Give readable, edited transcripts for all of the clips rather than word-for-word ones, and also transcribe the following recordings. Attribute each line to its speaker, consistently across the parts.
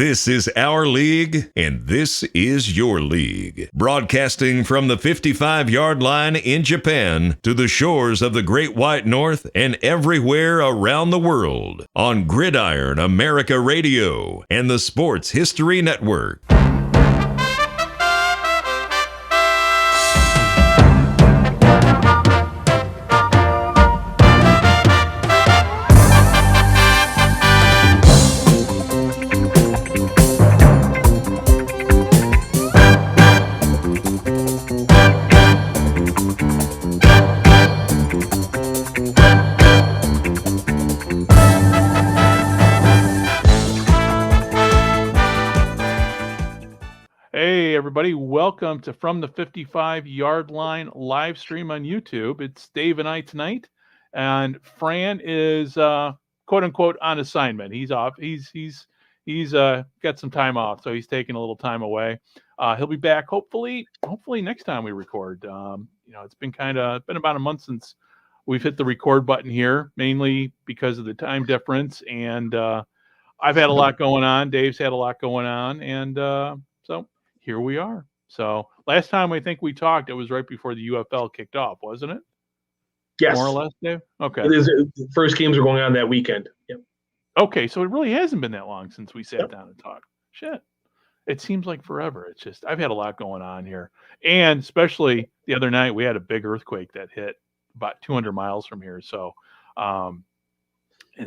Speaker 1: This is our league, and this is your league. Broadcasting from the 55-yard line in Japan to the shores of the Great White North and everywhere around the world on Gridiron America Radio and the Sports History Network.
Speaker 2: Everybody, welcome to From the 55-Yard Line live stream on YouTube. It's Dave and I tonight, and Fran is quote unquote on assignment. He's off. He's got some time off, so he's taking a little time away. He'll be back hopefully next time we record. It's been about a month since we've hit the record button here, mainly because of the time difference, and I've had a lot going on. Dave's had a lot going on, and so here we are. So last time I think we talked, it was right before the UFL kicked off, wasn't it?
Speaker 3: Yes.
Speaker 2: More or less, Dave? Okay.
Speaker 3: The first games are going on that weekend. Yep.
Speaker 2: Okay, so it really hasn't been that long since we sat down and talked. Shit. It seems like forever. It's just, I've had a lot going on here. And especially the other night, we had a big earthquake that hit about 200 miles from here. So, and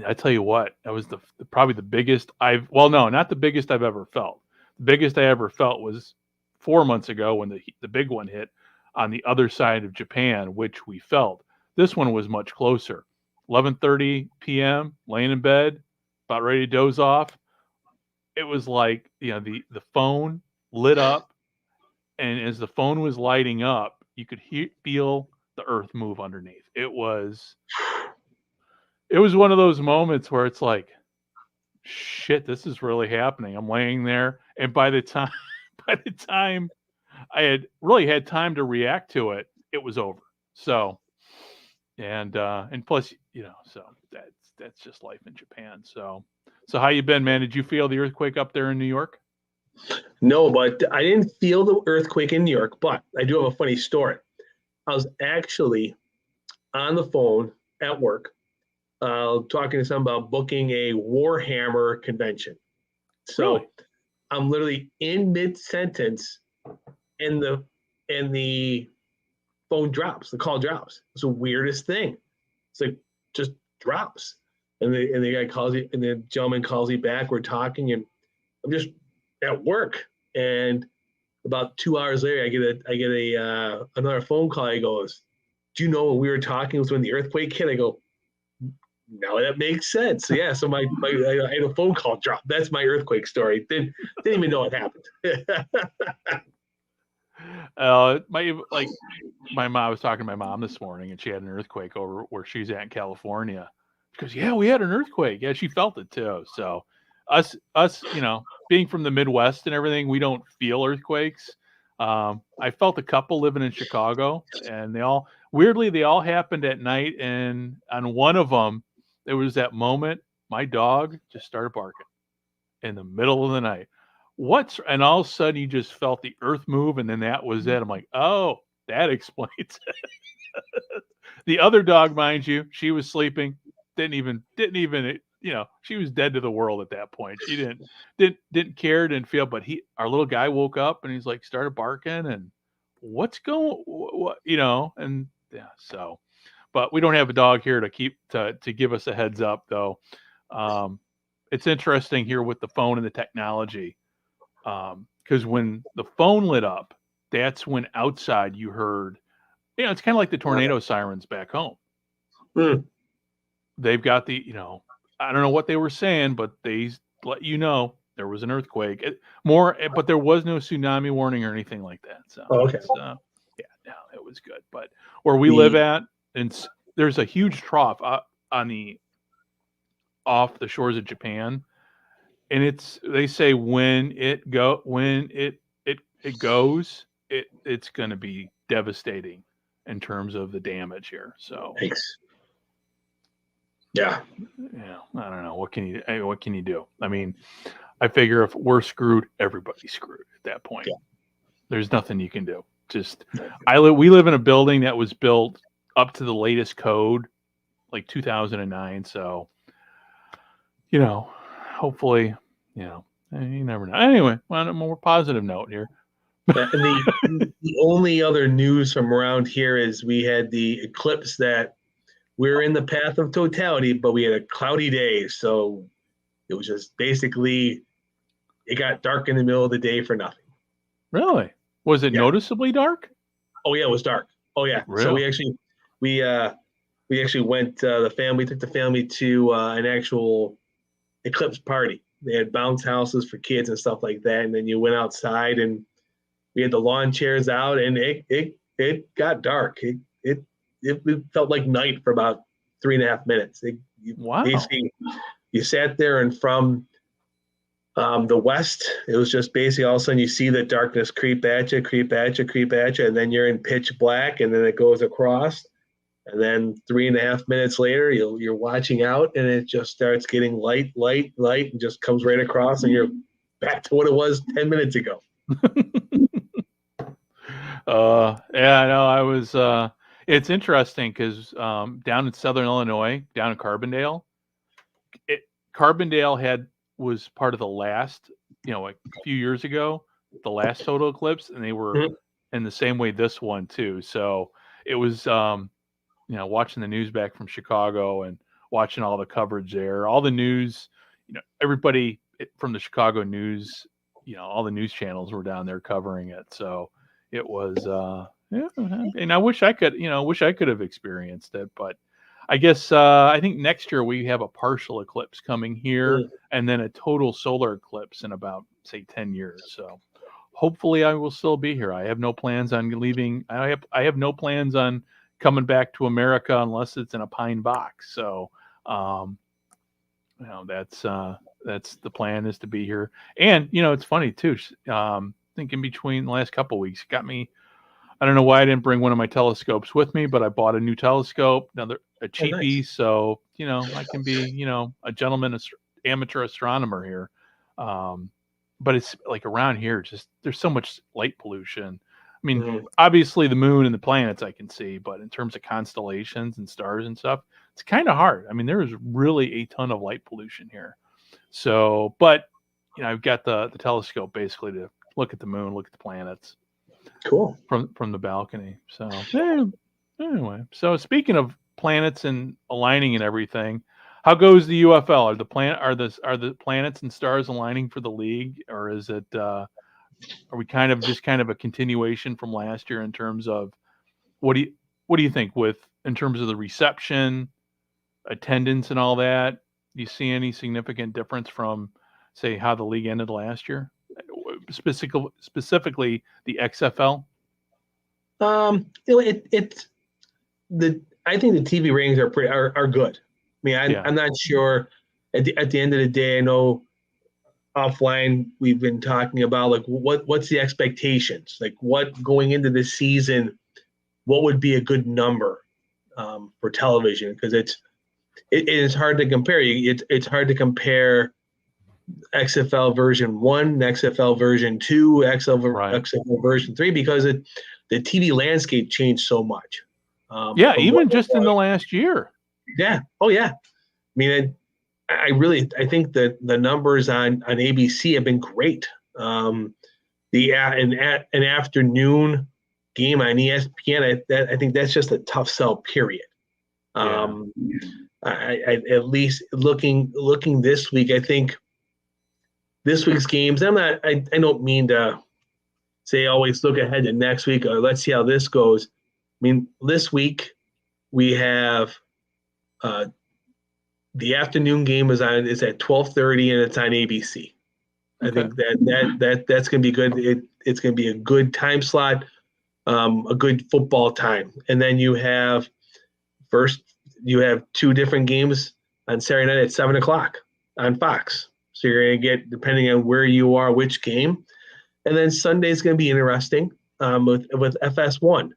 Speaker 2: I tell you what, that was probably the biggest not the biggest I've ever felt. The biggest I ever felt was 4 months ago when the big one hit on the other side of Japan, which we felt. This one was much closer. 11:30 p.m., laying in bed, about ready to doze off. It was like, the phone lit up, and as the phone was lighting up, you could feel the earth move underneath. It was one of those moments where it's like, shit, this is really happening. I'm laying there, and by the time I had really had time to react to it, it was over. So, and plus, so that's just life in Japan. So how you been, man? Did you feel the earthquake up there in New York?
Speaker 3: No, but I didn't feel the earthquake in New York, but I do have a funny story. I was actually on the phone at work, talking to someone about booking a Warhammer convention. So really? I'm literally in mid-sentence, and the phone drops. The call drops. It's the weirdest thing. It's like just drops, and the guy calls you, and the gentleman calls you back. We're talking, and I'm just at work. And about 2 hours later, I get another phone call. He goes, "Do you know when we were talking was when the earthquake hit?" I go, "Now that makes sense." So yeah, so I had a phone call drop. That's my earthquake story. Didn't even know it happened.
Speaker 2: My mom, I was talking to my mom this morning, and she had an earthquake over where she's at in California. She goes, "Yeah, we had an earthquake." Yeah, she felt it too. So us, being from the Midwest and everything, we don't feel earthquakes. I felt a couple living in Chicago, and they all happened at night. And on one of them, there was that moment my dog just started barking in the middle of the night. And all of a sudden you just felt the earth move, and then that was it. I'm like, oh, that explains it. The other dog, mind you, she was sleeping, didn't even, she was dead to the world at that point. She didn't care, didn't feel, but our little guy woke up, and he's like, started barking, and what's going, and yeah, so, but we don't have a dog here to give us a heads up though. It's interesting here with the phone and the technology. Because when the phone lit up, that's when outside you heard, it's kind of like the tornado sirens back home.
Speaker 3: Mm.
Speaker 2: They've got I don't know what they were saying, but they let you know there was an earthquake. But there was no tsunami warning or anything like that. So,
Speaker 3: okay.
Speaker 2: It was good. But where we live at, and there's a huge trough off the shores of Japan. And they say when it goes, it's going to be devastating in terms of the damage here. So,
Speaker 3: thanks. Yeah.
Speaker 2: I don't know. What can you do? I mean, I figure if we're screwed, everybody's screwed at that point.
Speaker 3: Yeah.
Speaker 2: There's nothing you can do. Just we live in a building that was built up to the latest code, like 2009. So, hopefully, you never know. Anyway, on a more positive note here.
Speaker 3: And the only other news from around here is we had the eclipse that we're in the path of totality, but we had a cloudy day. So it was just basically, it got dark in the middle of the day for nothing.
Speaker 2: Really? Was it noticeably dark?
Speaker 3: Oh yeah, it was dark. Oh yeah.
Speaker 2: Really?
Speaker 3: So we actually went, took the family to an actual eclipse party. They had bounce houses for kids and stuff like that. And then you went outside and we had the lawn chairs out, and it got dark. It felt like night for about 3.5 minutes.
Speaker 2: Wow.
Speaker 3: Basically, you sat there, and from the west, it was just basically all of a sudden you see the darkness creep at you, and then you're in pitch black, and then it goes across. And then 3.5 minutes later, you're watching out, and it just starts getting light, and just comes right across, and you're back to what it was 10 minutes ago.
Speaker 2: Yeah, no, I was. It's interesting because down in Southern Illinois, down in Carbondale, Carbondale was part of the last, a few years ago, the last total eclipse, and they were in the same way this one too. So it was, watching the news back from Chicago and watching all the coverage there, all the news, everybody from the Chicago news, all the news channels were down there covering it. So it was, and I wish I could have experienced it, but I guess I think next year we have a partial eclipse coming here, and then a total solar eclipse in about, say, 10 years. So hopefully I will still be here. I have no plans on leaving. I have no plans on coming back to America unless it's in a pine box. So, that's the plan, is to be here. And it's funny too. I think in between the last couple of weeks, it got me. I don't know why I didn't bring one of my telescopes with me, but I bought a new telescope, a cheapie.
Speaker 3: Nice.
Speaker 2: So, I can be, a gentleman, amateur astronomer here. But it's like around here, there's so much light pollution. I mean, obviously the moon and the planets I can see, but in terms of constellations and stars and stuff, it's kind of hard. I mean, there is really a ton of light pollution here. So, but, I've got the telescope basically to look at the moon, look at the planets.
Speaker 3: Cool.
Speaker 2: From the balcony. So anyway, so speaking of planets and aligning and everything, how goes the UFL? Are the planets and stars aligning for the league, or is it are we kind of a continuation from last year in terms of what do you think in terms of the reception, attendance, and all that? Do you see any significant difference from, say, how the league ended last year? Specifically the XFL?
Speaker 3: I think the TV ratings are good. I mean, I'm not sure. At the end of the day, I know offline we've been talking about like what's the expectations, like what going into this season, what would be a good number for television, because it is hard to compare. It's hard to compare XFL version 1, XFL version 2, XFL version 3, because the TV landscape changed so much.
Speaker 2: Even just in the last year.
Speaker 3: Yeah. Oh yeah. I mean, I think that the numbers on ABC have been great. An afternoon game on ESPN, I think that's just a tough sell, period. I at least looking this week, I think this week's games, I don't mean to say always look ahead to next week or let's see how this goes. I mean, this week we have the afternoon game is at 12:30 and it's on ABC. Okay. I think that's going to be good. It's going to be a good time slot, a good football time. And then you have two different games on Saturday night at 7:00 on Fox. So you're going to get, depending on where you are, which game. And then Sunday is going to be interesting with FS1.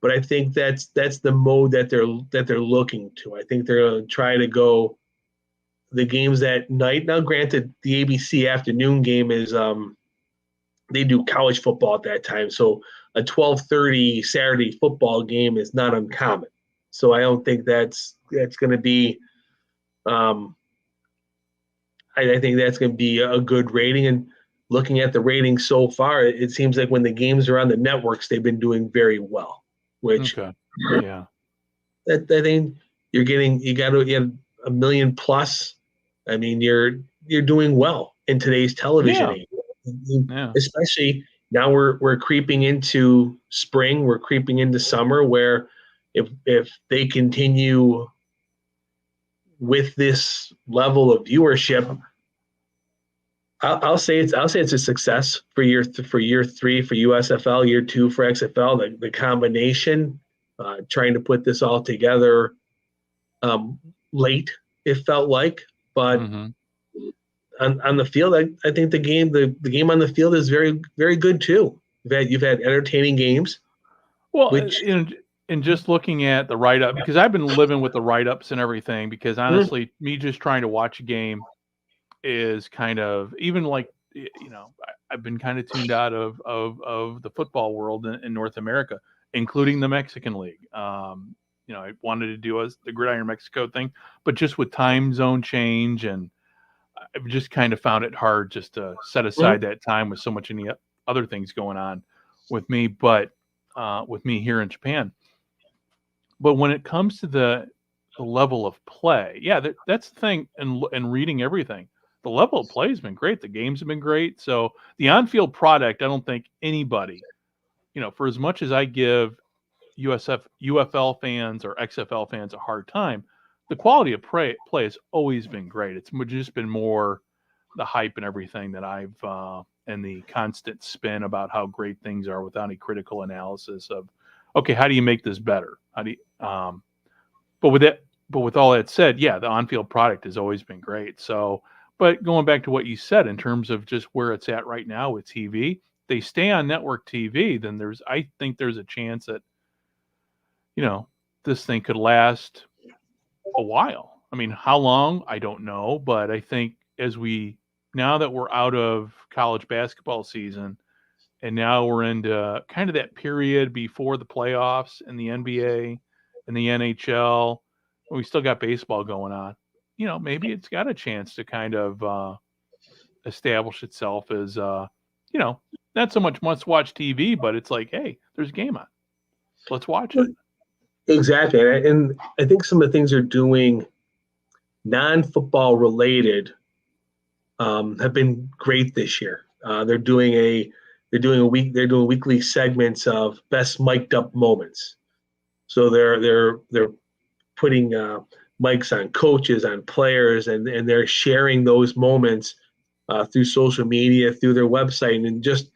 Speaker 3: But I think that's the mode that they're looking to. I think they're going to try to go the games at night. Now, granted, the ABC afternoon game is they do college football at that time, so a 12:30 Saturday football game is not uncommon. So I don't think that's going to be. I think that's going to be a good rating. And looking at the ratings so far, it seems like when the games are on the networks, they've been doing very well. Which,
Speaker 2: Okay. Yeah.
Speaker 3: I think you got a million plus. I mean, you're doing well in today's television age.
Speaker 2: Yeah.
Speaker 3: Especially now we're creeping into spring, we're creeping into summer, where if they continue with this level of viewership, I'll say it's a success for year 3 for USFL, year 2 for XFL. The combination, trying to put this all together late, it felt like, but on the field, I think the game on the field is very, very good too. You've had entertaining games.
Speaker 2: Well,
Speaker 3: which
Speaker 2: and just looking at the write-up, because I've been living with the write-ups and everything, because honestly, me just trying to watch a game is kind of, even like, I've been kind of tuned out of the football world in North America, including the Mexican League. I wanted to do the Gridiron Mexico thing, but just with time zone change, and I've just kind of found it hard just to set aside that time with so much any other things going on with me, but with me here in Japan. But when it comes to the level of play, that's the thing. And reading everything, the level of play has been great. The games have been great. So the on-field product, I don't think anybody, for as much as I give UFL fans or XFL fans a hard time, the quality of play has always been great. It's just been more the hype and everything that I've and the constant spin about how great things are without any critical analysis of, okay, how do you make this better? How do you, but with all that said, the on-field product has always been great. So, but going back to what you said in terms of just where it's at right now with TV, they stay on network TV, then I think there's a chance that, this thing could last a while. I mean, how long? I don't know, but I think now that we're out of college basketball season, and now we're into kind of that period before the playoffs in the NBA and the NHL, we still got baseball going on. Maybe it's got a chance to kind of establish itself as, not so much must-watch TV, but it's like, hey, there's a game on. Let's watch it.
Speaker 3: Exactly. And I think some of the things they're doing non-football related have been great this year. They're doing weekly segments of best mic'd up moments. So they're putting mics on coaches, on players, and they're sharing those moments through social media, through their website, and just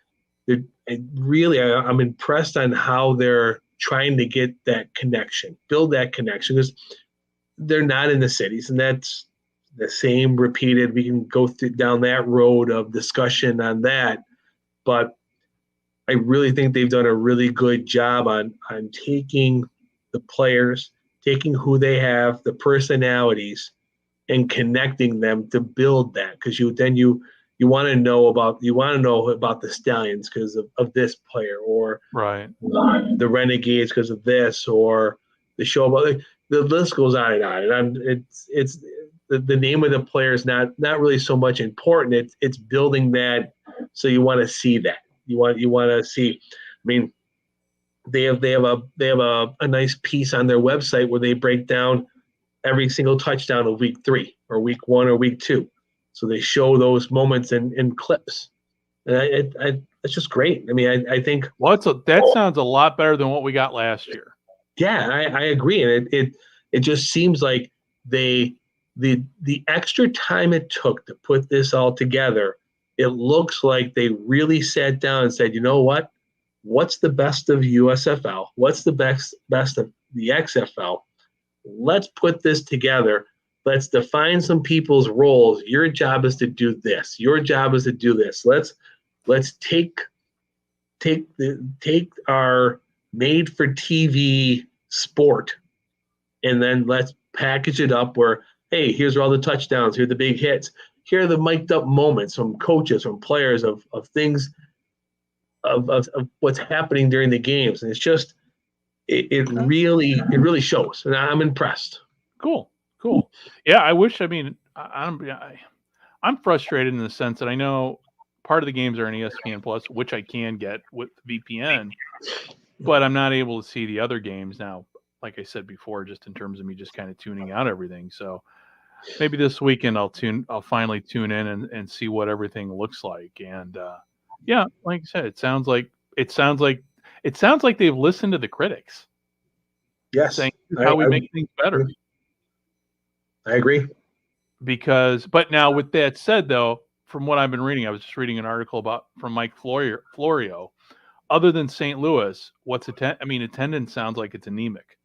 Speaker 3: I'm impressed on how they're trying to get that connection, build that connection, because they're not in the cities, and that's the same repeated. We can go down that road of discussion on that, but I really think they've done a really good job on taking the players, taking who they have, the personalities, and connecting them to build that. Because you want to know about the Stallions because of this player, or
Speaker 2: right,
Speaker 3: the Renegades because of this, or the show about the list goes on and on. And it's the name of the player is not really so much important. It's building that, so you want to see that. You want to see. I mean, they have a nice piece on their website where they break down every single touchdown of week 3 or week 1 or week 2. So they show those moments in clips. And it's just great. I mean, I think.
Speaker 2: Well, that sounds a lot better than what we got last year.
Speaker 3: Yeah, I agree. And it just seems like the extra time it took to put this all together, it looks like they really sat down and said, you know what? What's the best of USFL? What's the best of the XFL? Let's put this together. Let's define some people's roles. Your job is to do this. Your job is to do this. Let's take our made for TV sport, and then let's package it up where hey, here's all the touchdowns, here are the big hits, here are the mic'd up moments from coaches, from players of things of what's happening during the games. And it's just it really shows. And I'm impressed.
Speaker 2: Cool. Yeah, I wish. I mean, I'm frustrated in the sense that I know part of the games are on ESPN Plus, which I can get with VPN, but I'm not able to see the other games now. Like I said before, just in terms of me just kind of tuning out everything. So maybe this weekend I'll finally tune in and see what everything looks like. And yeah, like I said, it sounds like they've listened to the critics
Speaker 3: Yes,
Speaker 2: saying how we make things better.
Speaker 3: I agree.
Speaker 2: But now with that said, though, from what I've been reading, I was just reading an article from Mike Florio. Other than St. Louis, attendance sounds like it's anemic.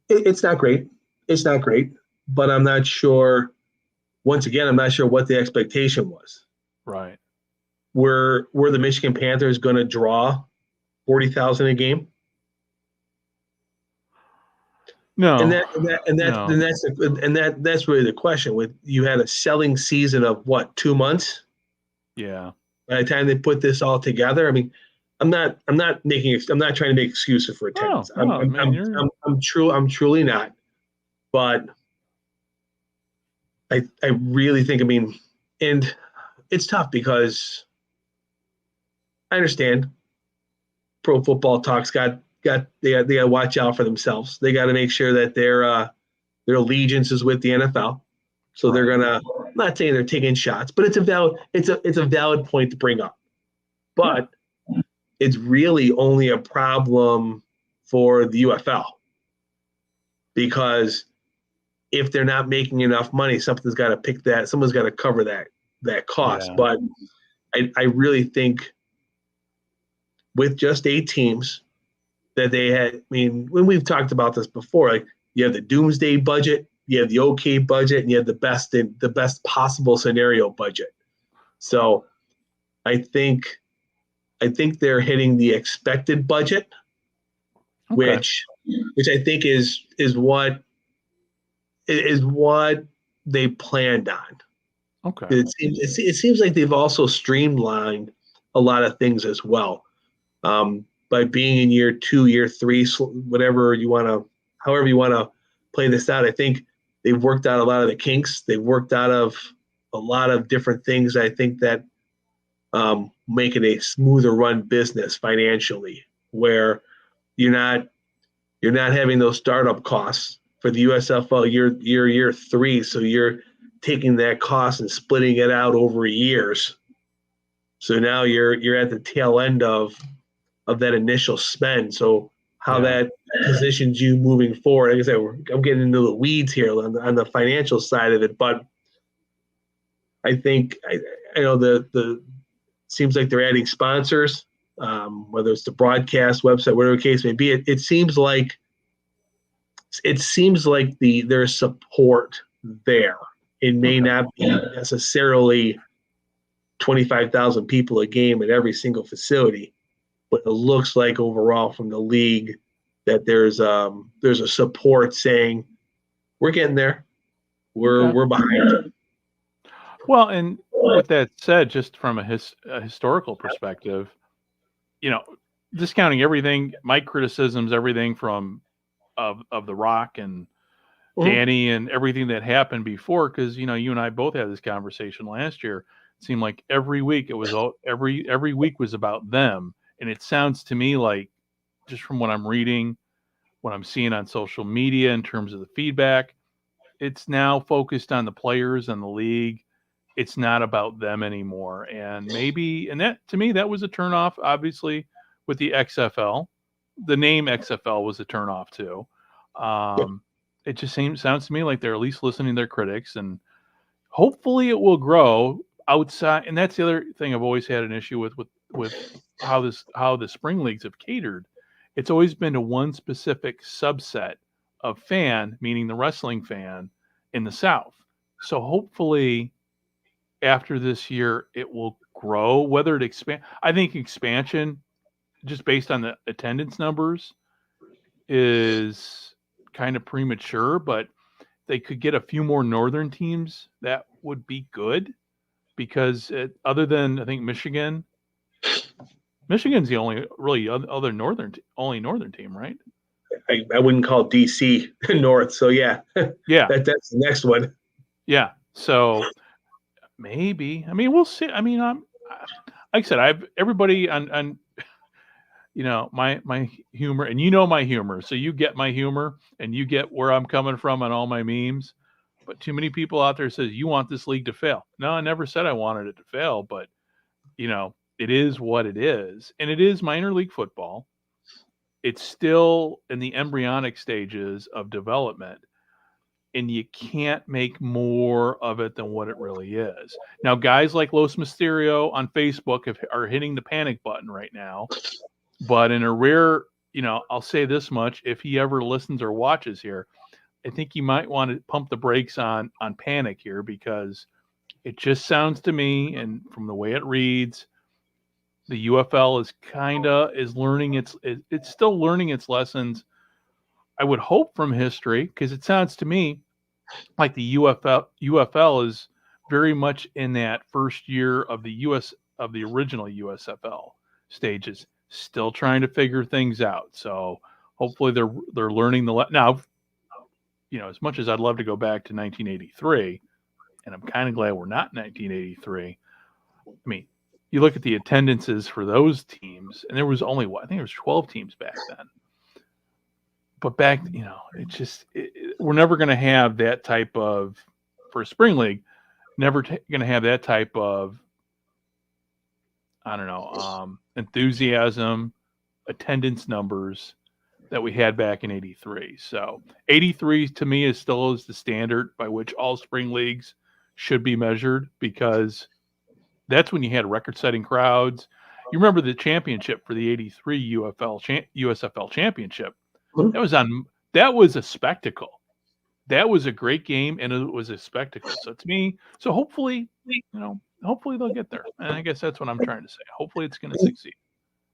Speaker 3: It's not great. It's not great, but I'm not sure. Once again, I'm not sure what the expectation was.
Speaker 2: Right.
Speaker 3: Were the Michigan Panthers going to draw 40,000 a game?
Speaker 2: No.
Speaker 3: That's really the question. With you had a selling season of what, 2 months?
Speaker 2: Yeah.
Speaker 3: By the time they put this all together, I mean, I'm not trying to make excuses for attendance. I'm truly not. But I really think, I mean, and it's tough because I understand Pro Football Talk's they got to watch out for themselves. They got to make sure that their allegiance is with the NFL. So They're gonna, I'm not saying they're taking shots, but it's a valid point to bring up. But it's really only a problem for the UFL, because if they're not making enough money, someone's got to cover that cost. Yeah. But I really think with just 8 teams that they had, I mean, when we've talked about this before, like you have the doomsday budget, you have the okay budget, and you have the best possible scenario budget. So I think they're hitting the expected budget, which I think is what they planned on.
Speaker 2: Okay.
Speaker 3: It seems like they've also streamlined a lot of things as well. By being in year 2, year 3, however you want to play this out, I think they've worked out a lot of the kinks. They've worked out of a lot of different things. I think that make it a smoother run business financially, where you're not having those startup costs for the USFL year 3. So you're taking that cost and splitting it out over years. So now you're at the tail end of that initial spend. So how that positions you moving forward. Like I said, I'm getting into the weeds here on the financial side of it, but I think I know the seems like they're adding sponsors, whether it's the broadcast website, whatever the case may be. It seems like there's support there. It may not be necessarily 25,000 people a game at every single facility, but it looks like overall from the league that there's a support saying we're getting there, we're behind.
Speaker 2: Well, and with that said, just from a historical perspective, discounting everything, my criticisms, everything from of The Rock and Danny and everything that happened before, because you and I both had this conversation last year. It seemed like every week it was every week was about them, and it sounds to me like, just from what I'm reading, what I'm seeing on social media in terms of the feedback, it's now focused on the players and the league. It's not about them anymore. And that to me, that was a turnoff, obviously, with the XFL. The name XFL was a turnoff too. It just sounds to me like they're at least listening to their critics, and hopefully it will grow outside. And that's the other thing I've always had an issue with how the spring leagues have catered. It's always been to one specific subset of fan, meaning the wrestling fan in the South. So hopefully after this year, it will grow. Whether it expand, I think expansion, just based on the attendance numbers, is kind of premature. But they could get a few more northern teams, that would be good, because other than I think Michigan's the only really other northern team, right?
Speaker 3: I wouldn't call DC North. So yeah,
Speaker 2: Yeah,
Speaker 3: that's the next one.
Speaker 2: yeah. So maybe. I mean, we'll see. I mean, like I said, I've everybody on my humor, and my humor, so you get my humor and you get where I'm coming from on all my memes. But too many people out there says you want this league to fail. No, I never said I wanted it to fail, but it is what it is, and it is minor league football. It's still in the embryonic stages of development, and you can't make more of it than what it really is. Now, guys like Los Mysterio on Facebook are hitting the panic button right now, but in a rare, I'll say this much: if he ever listens or watches here, I think you might want to pump the brakes on panic here, because it just sounds to me, and from the way it reads, the UFL is learning it's still learning its lessons. I would hope from history, because it sounds to me like the UFL is very much in that first year of the original USFL stages, still trying to figure things out. So hopefully they're learning now. As much as I'd love to go back to 1983, and I'm kind of glad we're not 1983. I mean, you look at the attendances for those teams, and there was only I think there was 12 teams back then. But back, we're never going to have that type of, for a spring league, never going to have that type of, enthusiasm, attendance numbers that we had back in 83. So 83 to me is still the standard by which all spring leagues should be measured, because that's when you had record-setting crowds. You remember the championship for the 83 USFL championship. That was a spectacle. That was a great game, and it was a spectacle. So to me, hopefully they'll get there. And I guess that's what I'm trying to say. Hopefully it's going to succeed.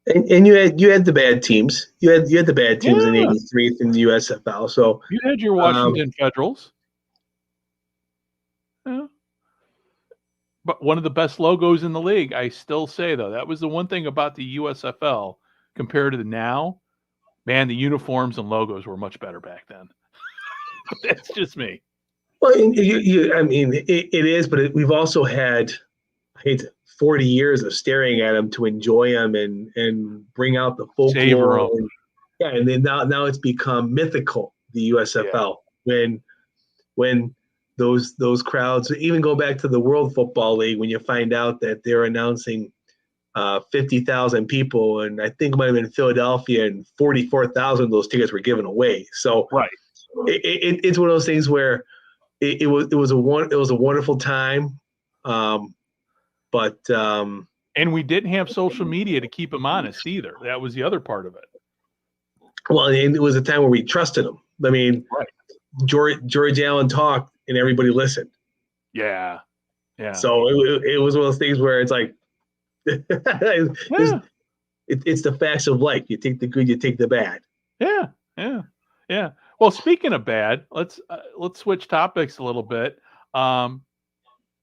Speaker 3: And you had the bad teams. You had the bad teams in '83 in the USFL. So
Speaker 2: you had your Washington Federals. Yeah. But one of the best logos in the league, I still say, though, that was the one thing about the USFL compared to the now. Man, the uniforms and logos were much better back then. But that's just me.
Speaker 3: Well, it is, but we've also had 40 years of staring at them to enjoy them and bring out the folklore. And then now it's become mythical, the USFL. Yeah. When those crowds, even go back to the World Football League, when you find out that they're announcing 50,000 people, and I think it might have been Philadelphia, and 44,000 of those tickets were given away. So
Speaker 2: right,
Speaker 3: it's one of those things where it was a wonderful time, but
Speaker 2: and we didn't have social media to keep them honest either. That was the other part of it.
Speaker 3: Well, and it was a time where we trusted them. I mean,
Speaker 2: right.
Speaker 3: George Allen talked, and everybody listened.
Speaker 2: Yeah.
Speaker 3: So it was one of those things where it's like, it's the facts of life. You take the good, you take the bad.
Speaker 2: Yeah. Well, speaking of bad, let's switch topics a little bit. Cancer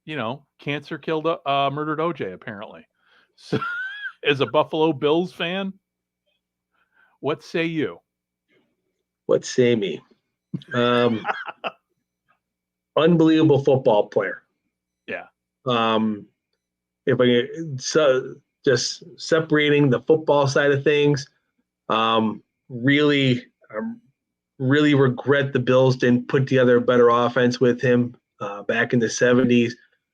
Speaker 2: murdered OJ apparently. So, as a Buffalo Bills fan, what say you?
Speaker 3: What say me? Unbelievable football player.
Speaker 2: Yeah.
Speaker 3: If I just separating the football side of things, really regret the Bills didn't put together a better offense with him back in the 70s.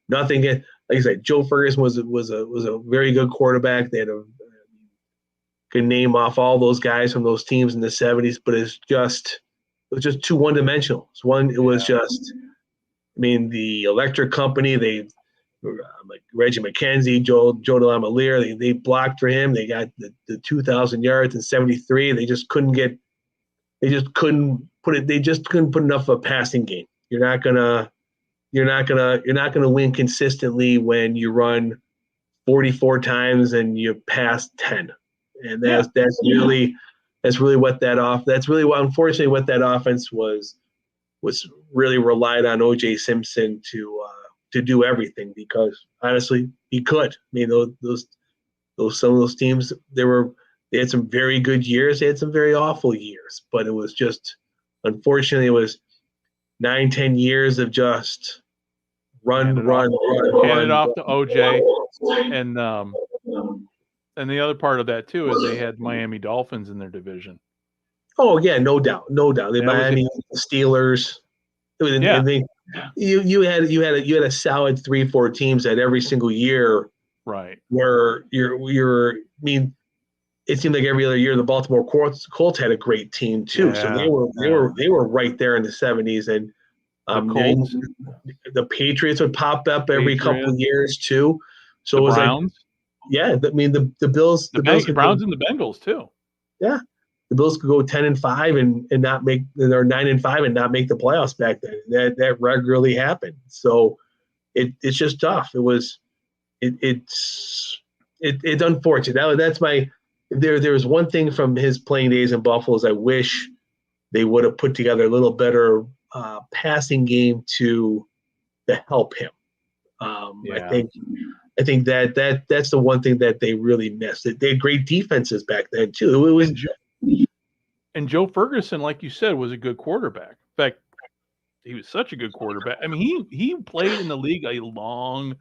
Speaker 3: Nothing, like I said, Joe Ferguson was a very good quarterback. They had could name off all those guys from those teams in the 70s, but it was just too one-dimensional. The electric company, they like Reggie McKenzie, Joe DeLamielleure, they blocked for him. They got the 2,000 yards in 73. They just couldn't put enough of a passing game. You're not gonna win consistently when you run 44 times and you pass 10. And unfortunately what that offense was was really relied on O.J. Simpson to do everything, because honestly he could. I mean, those some of those teams, they had some very good years, they had some very awful years, but it was just, unfortunately, it was 9-10 years of just run.
Speaker 2: Hand it off to OJ, and the other part of that too is they had Miami Dolphins in their division.
Speaker 3: Oh yeah, no doubt. The Miami Steelers. And you had a solid 3-4 teams that every single year,
Speaker 2: right?
Speaker 3: Where you're. I mean, it seemed like every other year the Baltimore Colts had a great team too. Yeah, so they were right there in the 70s, and the Patriots would pop up every couple of years too. So it was Browns. Like, the Bills,
Speaker 2: the Browns and the Bengals too.
Speaker 3: Yeah, the Bills could go 10-5 and not make, or 9-5 and not make the playoffs back then. That regularly happened. So it's just tough. It's unfortunate. That's my. There was one thing from his playing days in Buffalo is I wish they would have put together a little better passing game to help him. I think that's the one thing that they really missed. They had great defenses back then too.
Speaker 2: And Joe Ferguson, like you said, was a good quarterback. In fact, he was such a good quarterback. I mean, he played in the league a long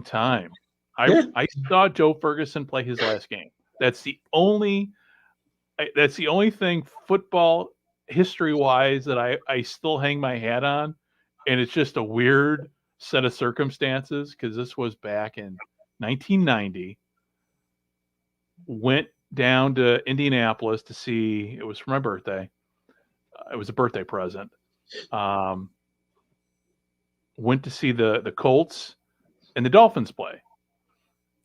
Speaker 2: time. I saw Joe Ferguson play his last game. That's the only thing football history-wise that I still hang my hat on, and it's just a weird set of circumstances because this was back in 1990. Went down to Indianapolis to see. It was for my birthday. It was a birthday present. Went to see the Colts and the Dolphins play,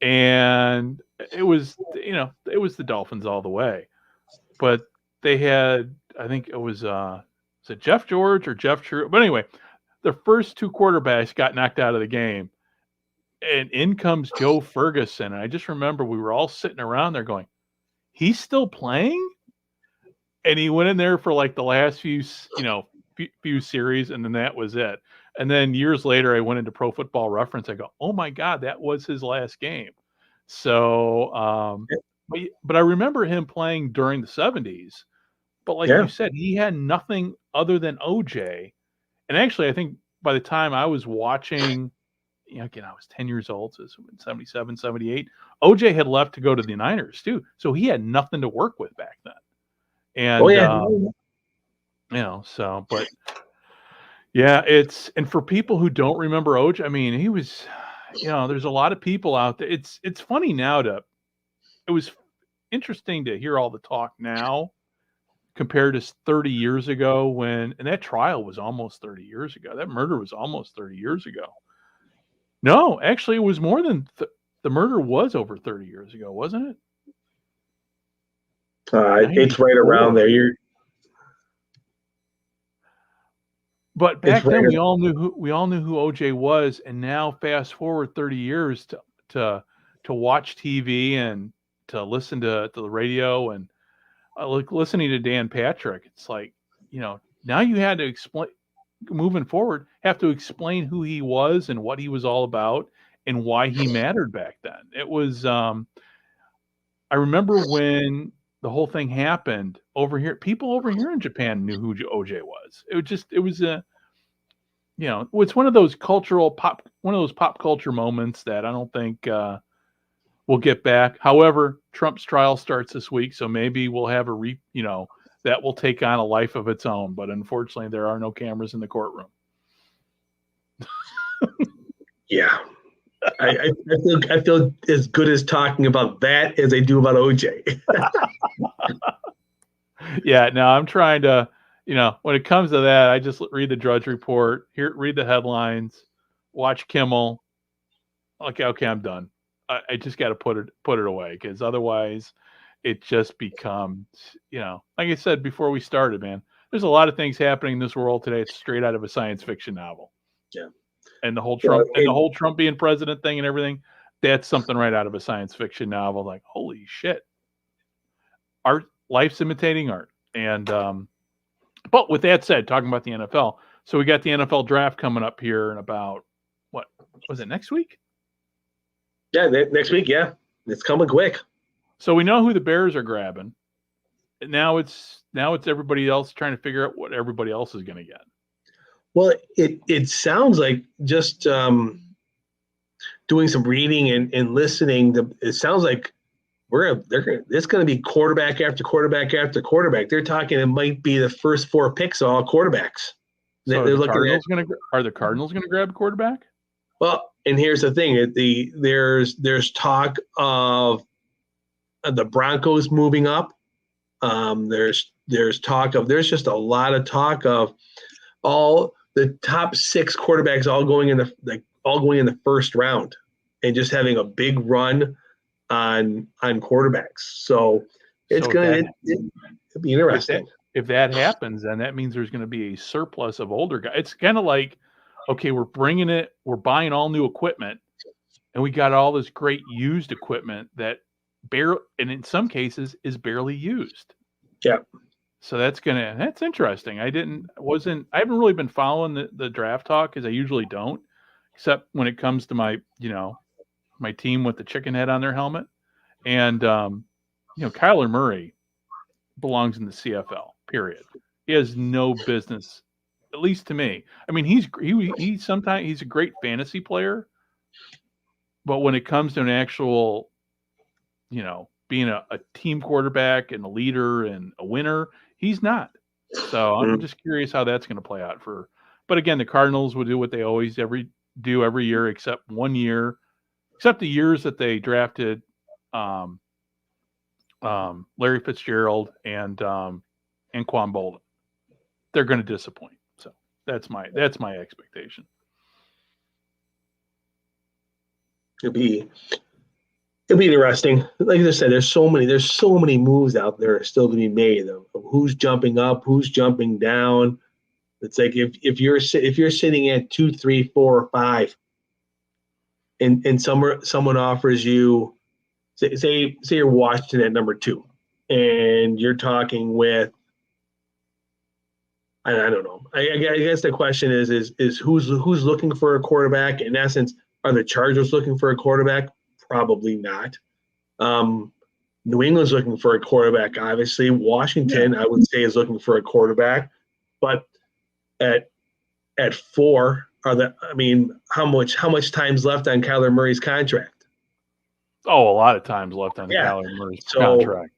Speaker 2: and it was the Dolphins all the way, but they had, I think it was it Jeff George or Jeff True, but anyway, the first two quarterbacks got knocked out of the game, and in comes Joe Ferguson, and I just remember we were all sitting around there going, he's still playing? And he went in there for like the last few series, and then that was it. And then years later, I went into Pro Football Reference. I go, oh my God, that was his last game. So, but I remember him playing during the 70s. But like you said, he had nothing other than OJ. And actually, I think by the time I was watching, again, I was 10 years old, so 77, 78. OJ had left to go to the Niners too. So he had nothing to work with back then. And, but yeah, and for people who don't remember OJ, I mean, he was, there's a lot of people out there. It's funny now it was interesting to hear all the talk now compared to 30 years ago and that trial was almost 30 years ago. That murder was almost 30 years ago. No, actually it was more than the murder was over 30 years ago, wasn't it?
Speaker 3: It's right around there.
Speaker 2: But back then we all knew who OJ was, and now fast forward 30 years to watch TV and to listen to the radio and listening to Dan Patrick. It's like, now you had to explain, moving forward, have to explain who he was and what he was all about and why he mattered back then. It was I remember when the whole thing happened over here, people over here in Japan knew who OJ was. It was it's one of those pop culture moments that I don't think we'll get back. However, Trump's trial starts this week, so maybe we'll have that will take on a life of its own. But unfortunately, there are no cameras in the courtroom.
Speaker 3: Yeah. I feel as good as talking about that as I do about OJ.
Speaker 2: Yeah, no, I'm trying to, when it comes to that, I just read the Drudge Report, read the headlines, watch Kimmel. Okay, I'm done. I just got to put it away because otherwise, it just becomes, like I said before we started, man. There's a lot of things happening in this world today. It's straight out of a science fiction novel.
Speaker 3: Yeah.
Speaker 2: And the whole Trump being president thing and everything, that's something right out of a science fiction novel. Like, holy shit. Life's imitating art. And But with that said, talking about the NFL, so we got the NFL draft coming up here in about, what was it, next week?
Speaker 3: Yeah, next week. Yeah, it's coming quick.
Speaker 2: So we know who the Bears are grabbing. Now it's everybody else trying to figure out what everybody else is going to get.
Speaker 3: Well, it sounds like just doing some reading and listening. It sounds like it's going to be quarterback after quarterback after quarterback. They're talking it might be the first 4 picks all quarterbacks.
Speaker 2: So are the Cardinals going to grab a quarterback?
Speaker 3: Well, and here's the thing: there's talk of the Broncos moving up. There's just a lot of talk of all the top 6 quarterbacks all going in the first round and just having a big run on quarterbacks. So it's going to be interesting.
Speaker 2: If that happens, then that means there's going to be a surplus of older guys. It's kind of like, okay, we're buying all new equipment, and we got all this great used equipment that and in some cases is barely used.
Speaker 3: Yeah.
Speaker 2: So that's interesting. I haven't really been following the draft talk, because I usually don't, except when it comes to my team with the chicken head on their helmet. And Kyler Murray belongs in the CFL, period. He has no business, at least to me. I mean, he's a great fantasy player, but when it comes to an actual, being a team quarterback and a leader and a winner, he's not. So I'm just curious how that's going to play out but again, the Cardinals will do what they always do every year, except the years that they drafted Larry Fitzgerald and Quan Bolden. They're going to disappoint. So that's my expectation.
Speaker 3: It'll be interesting. Like I said, there's so many moves out there still to be made of who's jumping up, who's jumping down. It's like if you're sitting at 2, 3, 4, or 5, and someone offers you, say you're Washington at number 2, and you're talking with, I don't know. I guess the question is who's looking for a quarterback? In essence, are the Chargers looking for a quarterback? Probably not. New England's looking for a quarterback, obviously. Washington, I would say, is looking for a quarterback. But at 4, how much time's left on Kyler Murray's contract?
Speaker 2: Oh, a lot of times left on Kyler Murray's contract.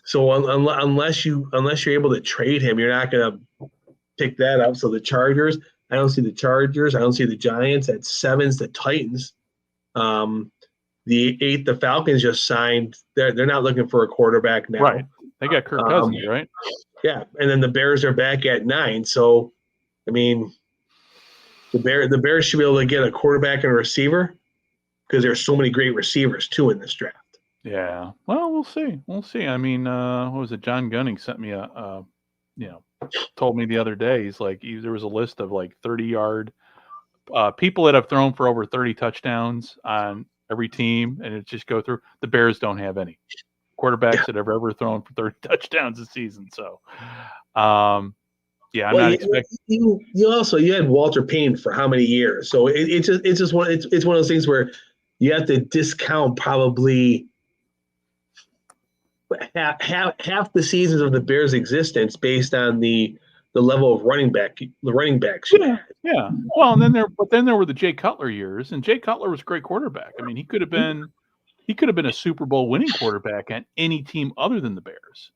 Speaker 3: So unless you're able to trade him, you're not going to pick that up. So the Chargers, I don't see the Chargers. I don't see the Giants. At 7's the Titans. The 8th, the Falcons just signed. They're not looking for a quarterback now.
Speaker 2: Right. They got Kirk Cousins, right?
Speaker 3: Yeah, and then the Bears are back at 9. So, I mean, the Bears should be able to get a quarterback and a receiver, because there's so many great receivers too in this draft.
Speaker 2: Yeah. Well, we'll see. I mean, what was it? John Gunning sent me told me the other day. He's like, there was a list of like 30-yard people that have thrown for over 30 touchdowns on every team, and it just go through. The Bears don't have any quarterbacks that have ever thrown for 30 touchdowns a season. So, I'm not expecting.
Speaker 3: You had Walter Payne for how many years? So it's one of those things where you have to discount probably half the seasons of the Bears' existence based on the level of the running backs.
Speaker 2: Yeah. Well, and then there were the Jay Cutler years, and Jay Cutler was a great quarterback. I mean, he could have been a Super Bowl winning quarterback on any team other than the Bears,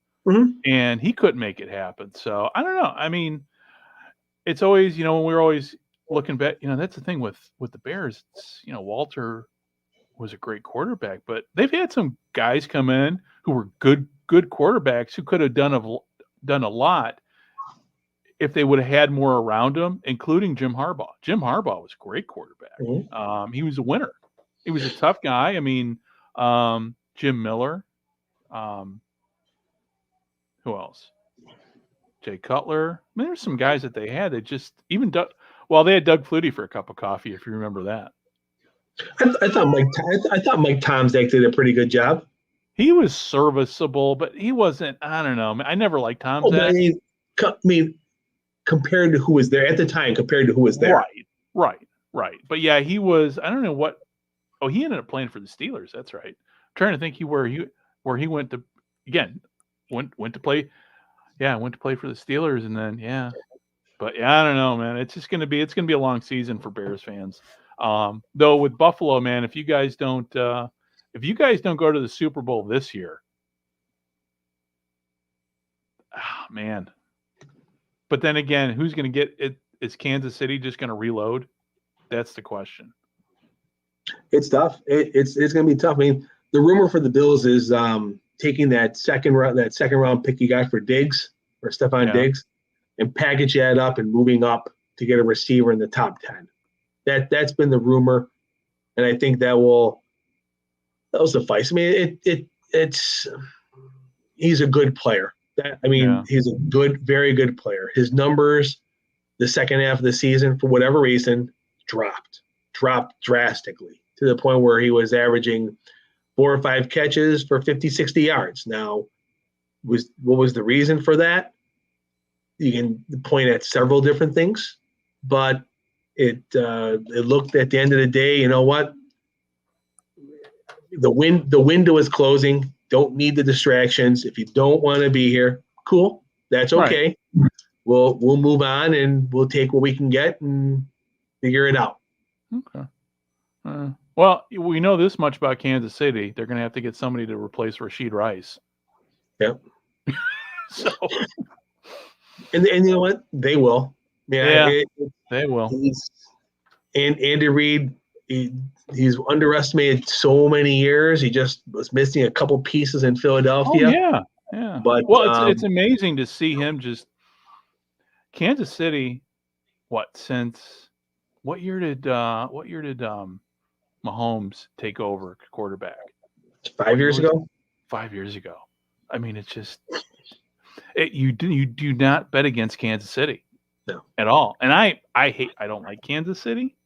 Speaker 2: and he couldn't make it happen. So I don't know. I mean, it's always, when we're always looking back, that's the thing with the Bears. It's, Walter was a great quarterback, but they've had some guys come in who were good quarterbacks who could have done a lot if they would have had more around him, including Jim Harbaugh. Jim Harbaugh was a great quarterback. He was a winner. He was a tough guy. I mean, Jim Miller. Who else? Jay Cutler. I mean, there's some guys that they had that just even they had Doug Flutie for a cup of coffee, if you remember that.
Speaker 3: I thought Mike Tomczak did a pretty good job.
Speaker 2: He was serviceable, but he wasn't. I don't know. I never liked Tomczak.
Speaker 3: I mean, compared to who was there at the time, compared to who was there.
Speaker 2: Right. But yeah, he was. I don't know what. Oh, he ended up playing for the Steelers. That's right. I'm trying to think where he went to again. Went to play. Yeah, went to play for the Steelers, and then yeah. But yeah, I don't know, man. It's gonna be a long season for Bears fans. Though with Buffalo, man, if you guys don't go to the Super Bowl this year, man. But then again, who's going to get it? Is Kansas City just going to reload? That's the question.
Speaker 3: It's tough. It's going to be tough. I mean, the rumor for the Bills is taking that second round pick you got for Diggs or Stephon Diggs, and package that up and moving up to get a receiver in the top 10. That's been the rumor, and I think that'll suffice. I mean, it's he's a good player. He's a very good player. His numbers, the second half of the season, for whatever reason, dropped drastically to the point where he was averaging 4 or 5 catches for 50, 60 yards. Now, what was the reason for that? You can point at several different things, but it looked at the end of the day, you know what? The window is closing. Don't need the distractions. If you don't want to be here, cool. That's okay. Right. We'll move on and we'll take what we can get and figure it out.
Speaker 2: Okay. Well, we know this much about Kansas City. They're going to have to get somebody to replace Rashid Rice.
Speaker 3: Yep.
Speaker 2: So.
Speaker 3: And you know what? They will.
Speaker 2: They will.
Speaker 3: And Andy Reid, he's underestimated so many years. He just was missing a couple pieces in Philadelphia.
Speaker 2: Oh, yeah. But it's amazing to see him just Kansas City. Since what year did Mahomes take over quarterback?
Speaker 3: 5 years ago.
Speaker 2: 5 years ago. I mean, it's just you do not bet against Kansas City,
Speaker 3: no,
Speaker 2: at all. And I don't like Kansas City.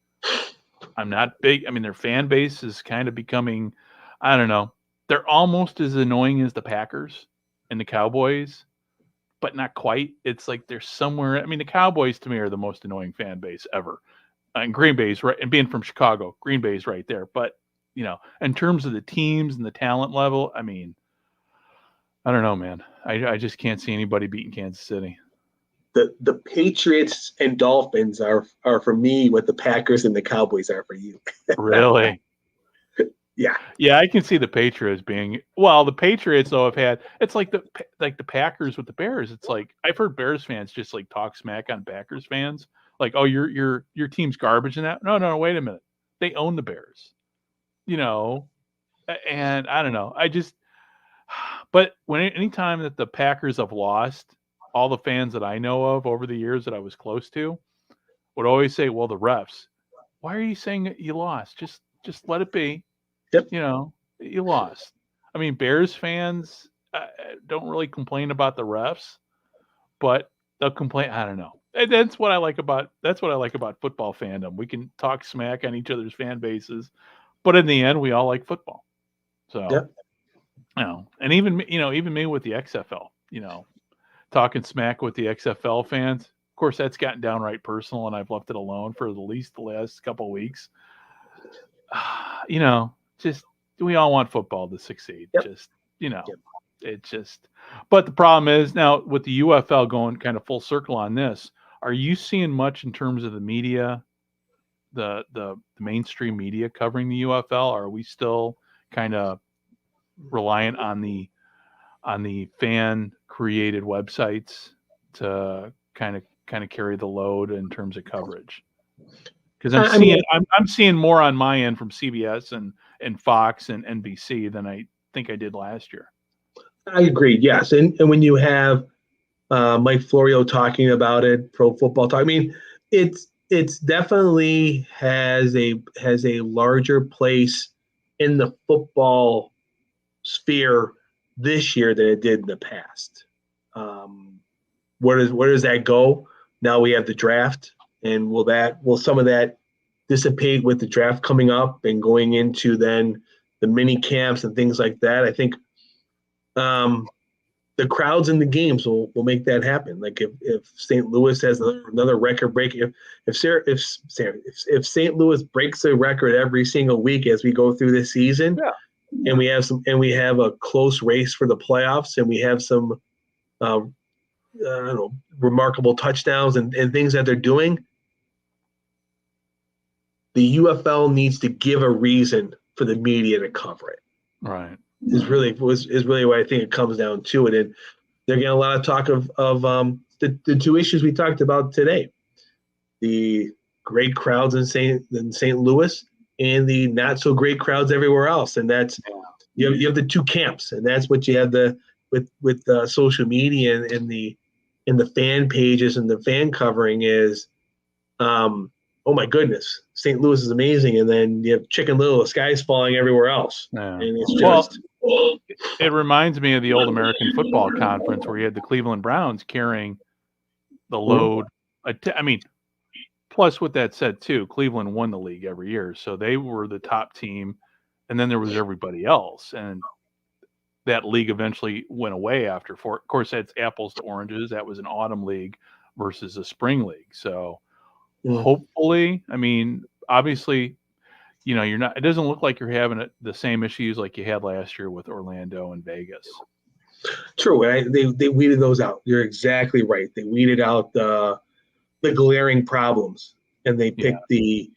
Speaker 2: I'm not big. I mean, their fan base is kind of becoming, I don't know. They're almost as annoying as the Packers and the Cowboys, but not quite. It's like they're somewhere. I mean, the Cowboys to me are the most annoying fan base ever. And Green Bay's right. And being from Chicago, Green Bay's right there. But, in terms of the teams and the talent level, I mean, I don't know, man. I just can't see anybody beating Kansas City.
Speaker 3: The Patriots and Dolphins are for me what the Packers and the Cowboys are for you.
Speaker 2: Really?
Speaker 3: Yeah.
Speaker 2: Yeah, I can see the Patriots being the Patriots though have had it's like the Packers with the Bears. It's like I've heard Bears fans just like talk smack on Packers fans, like, oh, your team's garbage and that. No, wait a minute. They own the Bears. And I don't know. But anytime that the Packers have lost, all the fans that I know of over the years that I was close to would always say, well, the refs, why are you saying that you lost? Just let it be.
Speaker 3: Yep.
Speaker 2: You lost. I mean, Bears fans don't really complain about the refs, but they'll complain. I don't know. That's what I like about football fandom. We can talk smack on each other's fan bases, but in the end, we all like football. So,
Speaker 3: yep.
Speaker 2: And even me with the XFL, talking smack with the XFL fans. Of course, that's gotten downright personal, and I've left it alone for at least the last couple of weeks. Just we all want football to succeed.
Speaker 3: Yep.
Speaker 2: It just. But the problem is now with the UFL going kind of full circle on this. Are you seeing much in terms of the media, the mainstream media covering the UFL? Or are we still kind of reliant on the fan created websites to kind of carry the load in terms of coverage? Because I'm seeing more on my end from CBS and Fox and NBC than I think I did last year.
Speaker 3: I agree. Yes, and when you have Mike Florio talking about it, Pro Football Talk. I mean, it's definitely has a larger place in the football sphere this year than it did in the past. Where does that go? Now we have the draft, and will some of that dissipate with the draft coming up and going into then the mini camps and things like that? I think the crowds in the games will make that happen. Like if St. Louis has another record break, if St. Louis breaks a record every single week as we go through this season, and we have a close race for the playoffs, and we have some I don't know, remarkable touchdowns and things that they're doing, the UFL needs to give a reason for the media to cover it.
Speaker 2: Right.
Speaker 3: Is really what I think it comes down to it. And they're getting a lot of talk of the two issues we talked about today: the great crowds in St. Louis and the not so great crowds everywhere else. And that's you have the two camps, and that's what you have with social media and the fan pages and the fan covering is, oh my goodness, St. Louis is amazing, and then you have Chicken Little, the sky's falling everywhere else, and it's just.
Speaker 2: It reminds me of the old American Football Conference where you had the Cleveland Browns carrying the load. I mean, plus with that said too, Cleveland won the league every year, so they were the top team, and then there was everybody else, and that league eventually went away after. Of course, that's apples to oranges. That was an autumn league versus a spring league. So hopefully, I mean, obviously, you're not. It doesn't look like you're having the same issues like you had last year with Orlando and Vegas.
Speaker 3: True, they weeded those out. You're exactly right. They weeded out the glaring problems, and they picked the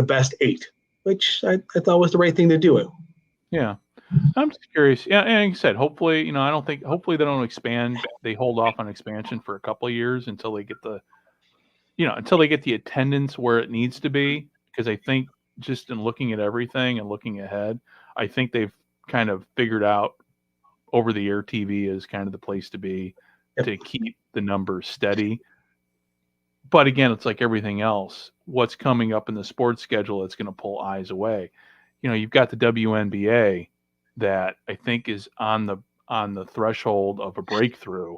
Speaker 3: best 8, which I thought was the right thing to do.
Speaker 2: Yeah. I'm just curious. Yeah, and like I said, hopefully, hopefully they don't expand. They hold off on expansion for a couple of years until they get the attendance where it needs to be. Because I think just in looking at everything and looking ahead, I think they've kind of figured out over the air TV is kind of the place to be to keep the numbers steady. But again, it's like everything else. What's coming up in the sports schedule that's going to pull eyes away? You've got the WNBA that I think is on the threshold of a breakthrough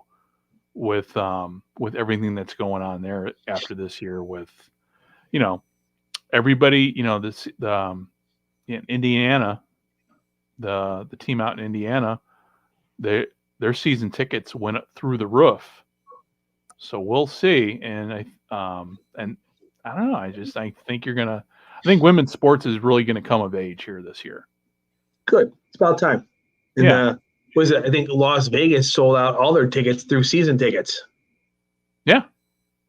Speaker 2: with everything that's going on there after this year with, everybody, in Indiana, the team out in Indiana, their season tickets went up through the roof. So we'll see. And I don't know. I think women's sports is really going to come of age here this year. Good.
Speaker 3: It's about time. And I think Las Vegas sold out all their tickets through season tickets.
Speaker 2: Yeah.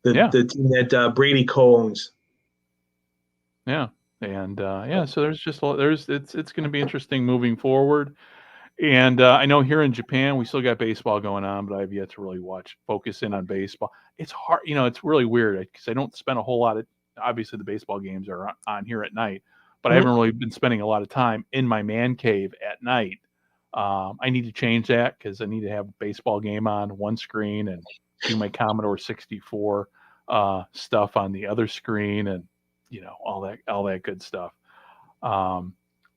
Speaker 3: The team that Brady co-owns.
Speaker 2: Yeah. And so it's going to be interesting moving forward. And I know here in Japan, we still got baseball going on, but I've yet to really focus in on baseball. It's hard, it's really weird because I don't spend a whole lot of, obviously the baseball games are on here at night, but I haven't really been spending a lot of time in my man cave at night. I need to change that because I need to have a baseball game on one screen and do my Commodore 64 stuff on the other screen and, all that good stuff. And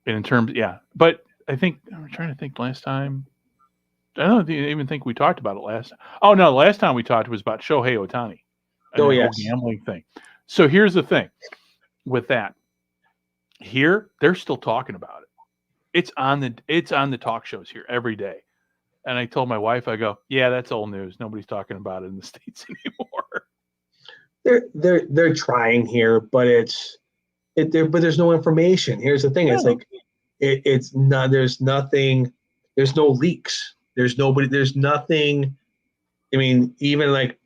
Speaker 2: in terms, but I think I'm trying to think last time. I don't even think we talked about it last time. Oh no, the last time we talked was about Shohei Ohtani.
Speaker 3: Oh yes,
Speaker 2: gambling thing. So here's the thing with that. Here, they're still talking about it. It's on the talk shows here every day. And I told my wife, I go, yeah, that's old news. Nobody's talking about it in the States anymore.
Speaker 3: They're trying here, but but there's no information. Here's the thing. It's like it's not, there's nothing, there's no leaks. There's nothing. I mean, even like,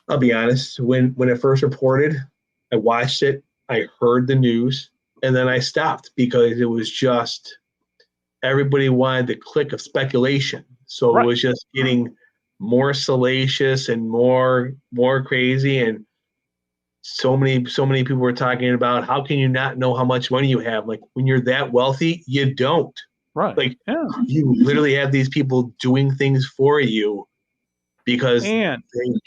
Speaker 3: I'll be honest, when it first reported, I watched it, I heard the news, and then I stopped because it was just everybody wanted the click of speculation. So it was just getting more salacious and more crazy, and so many people were talking about how can you not know how much money you have? Like when you're that wealthy, you don't.
Speaker 2: Right.
Speaker 3: Like you literally have these people doing things for you because they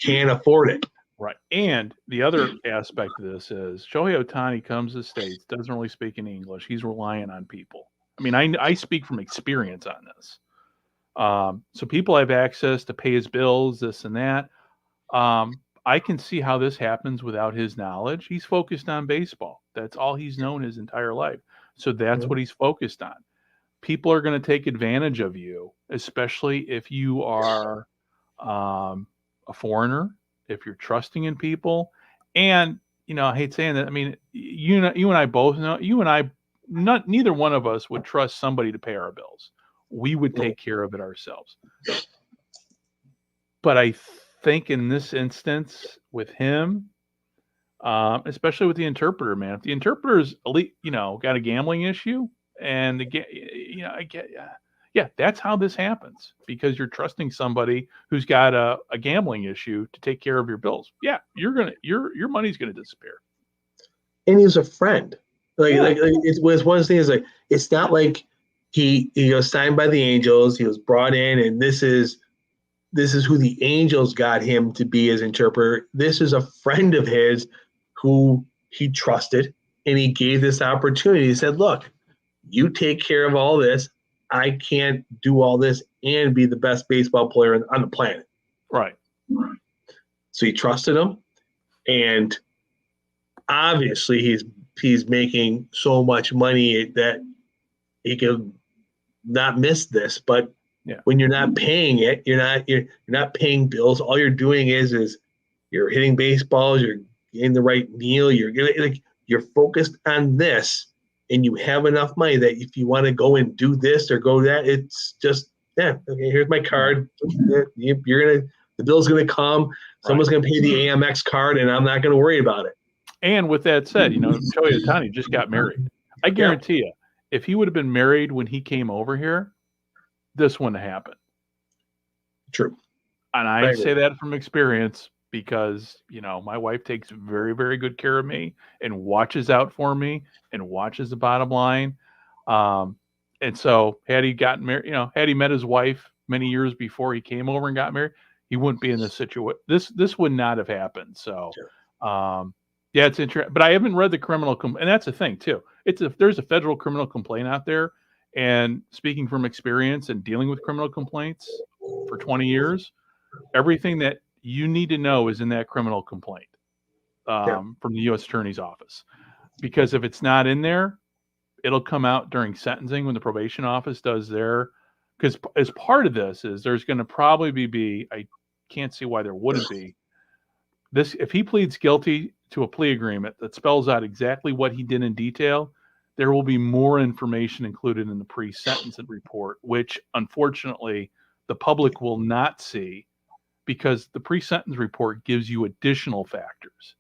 Speaker 3: can't afford it.
Speaker 2: Right. And the other aspect of this is Shohei Ohtani comes to the States, doesn't really speak any English. He's relying on people. I mean, I speak from experience on this. So people have access to pay his bills, this and that. I can see how this happens without his knowledge. He's focused on baseball. That's all he's known his entire life. So that's what he's focused on. people are going to take advantage of you, especially if you are a foreigner, if you're trusting in people. And, I hate saying that. I mean, you and I both know, neither one of us would trust somebody to pay our bills. We would take care of it ourselves. But I think in this instance with him, especially with the interpreter, man, if the interpreter's got a gambling issue, and that's how this happens, because you're trusting somebody who's got a gambling issue to take care of your bills. Yeah, your money's gonna disappear.
Speaker 3: And he was a friend. It was one of those things. Like, it's not like he was signed by the Angels. He was brought in, and this is who the Angels got him to be as interpreter. This is a friend of his who he trusted, and he gave this opportunity. He said, "Look, you take care of all this. I can't do all this and be the best baseball player on the planet."
Speaker 2: Right.
Speaker 3: So he trusted him, and obviously he's making so much money that he could not miss this. But when you're not paying it, you're not paying bills. All you're doing is you're hitting baseballs, you're getting the right meal, you're focused on this, and you have enough money that if you want to go and do this or go that, it's just, okay, here's my card. The bill's gonna come. Someone's gonna pay the Amex card, and I'm not gonna worry about it.
Speaker 2: And with that said, Shohei Ohtani just got married. I guarantee you, if he would have been married when he came over here, this wouldn't have happened.
Speaker 3: True.
Speaker 2: And I say that from experience, because, my wife takes very, very good care of me and watches out for me and watches the bottom line. And so had he gotten married, had he met his wife many years before he came over and got married, he wouldn't be in this situation. This would not have happened. So, it's interesting. But I haven't read the criminal and that's the thing too. There's a federal criminal complaint out there. And speaking from experience and dealing with criminal complaints for 20 years, everything that you need to know is in that criminal complaint from the U.S. Attorney's Office. Because if it's not in there, it'll come out during sentencing when the probation office does their. Because as part of this is there's going to probably be, I can't see why there wouldn't be, this. If he pleads guilty to a plea agreement that spells out exactly what he did in detail, there will be more information included in the pre-sentence report, which unfortunately the public will not see, because the pre-sentence report gives you additional factors,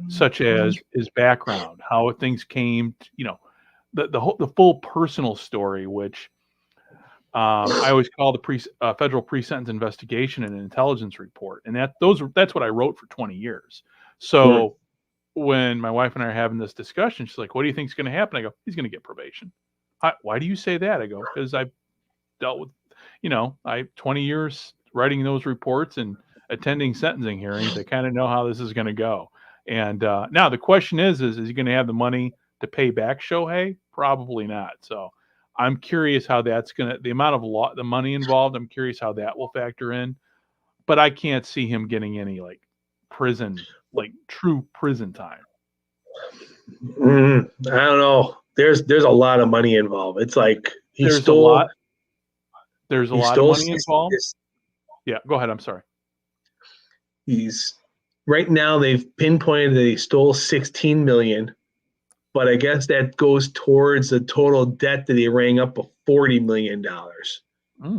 Speaker 2: such as his background, how things came, the full personal story, which I always call the federal pre-sentence investigation and intelligence report, and that's what I wrote for 20 years. So. When my wife and I are having this discussion, she's like, "What do you think is going to happen?" I go, "He's going to get probation." Why do you say that? I go, "Because I've dealt with, 20 years writing those reports and attending sentencing hearings. I kind of know how this is going to go." And now the question is he going to have the money to pay back Shohei? Probably not. So I'm curious how that's the amount of the money involved. I'm curious how that will factor in. But I can't see him getting any prison. True prison time.
Speaker 3: I don't know. There's a lot of money involved. It's like
Speaker 2: there's a lot of money involved. Yeah, go ahead. I'm sorry.
Speaker 3: Right now they've pinpointed that he stole $16 million, but I guess that goes towards the total debt that he rang up of $40 million.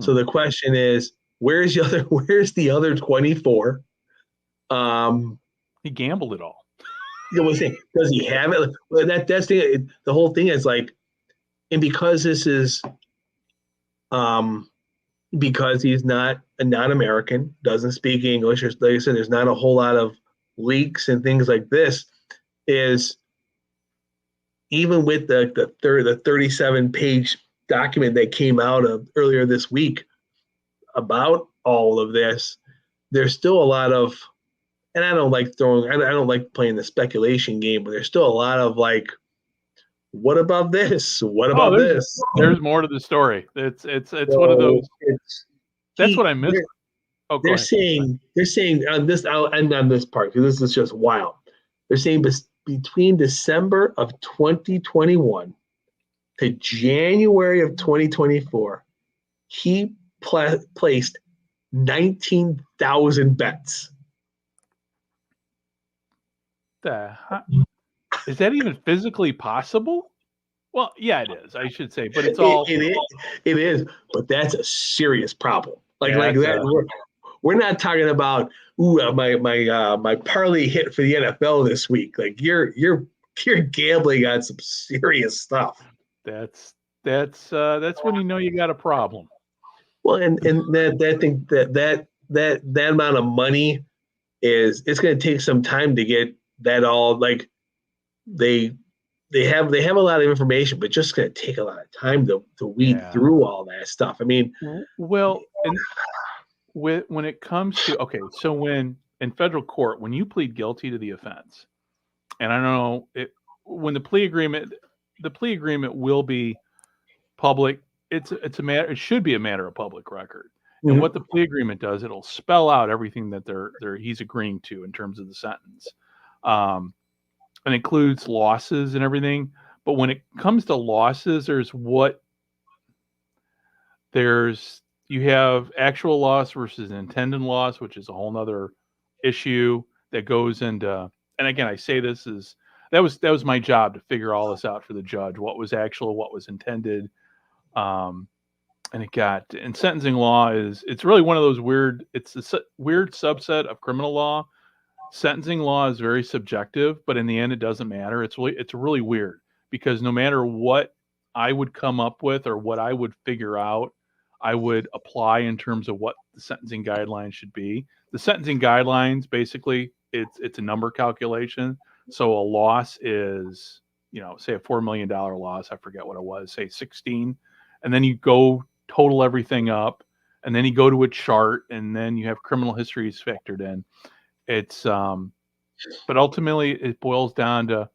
Speaker 3: So the question is, where's the other 24?
Speaker 2: He gambled it all.
Speaker 3: Does he have it? Well, that's the whole thing is and because this is, because he's not a non-American, doesn't speak English. Like I said, there's not a whole lot of leaks and things like this. Is even with the 37-page document that came out earlier this week about all of this, there's still a lot of. And I don't like playing the speculation game, but there's still a lot of what about this? What about this?
Speaker 2: There's more to the story. It's one of those. That's what I missed.
Speaker 3: They're saying on this. I'll end on this part because this is just wild. They're saying between December of 2021 to January of 2024, he placed 19,000 bets.
Speaker 2: Is that even physically possible? Well, yeah, it is. I should say, but it's all.
Speaker 3: It is, but that's a serious problem. Like that. We're not talking about my parlay hit for the NFL this week. Like you're gambling on some serious stuff.
Speaker 2: That's when you know you got a problem.
Speaker 3: Well, and that thing that amount of money it's going to take some time to get that all. Like they have a lot of information, but just going to take a lot of time to weed through all that stuff. I mean,
Speaker 2: well, and when it comes to so when in federal court, when you plead guilty to the offense, and I don't know when the plea agreement will be public. It's a matter. It should be a matter of public record. Mm-hmm. And what the plea agreement does, it'll spell out everything that he's agreeing to in terms of the sentence, and includes losses and everything. But when it comes to losses, you have actual loss versus intended loss, which is a whole nother issue that goes into. And again, I say this is that was my job to figure all this out for the judge. What was actual, what was intended. And sentencing law it's really one of those weird, it's a weird subset of criminal law. Sentencing law is very subjective, but in the end, it doesn't matter. It's really weird because no matter what I would come up with or what I would figure out, I would apply in terms of what the sentencing guidelines should be. The sentencing guidelines, basically, it's a number calculation. So a loss is, say a $4 million loss. I forget what it was, say 16. And then you go total everything up, and then you go to a chart, and then you have criminal histories factored in. It's, but ultimately it boils down to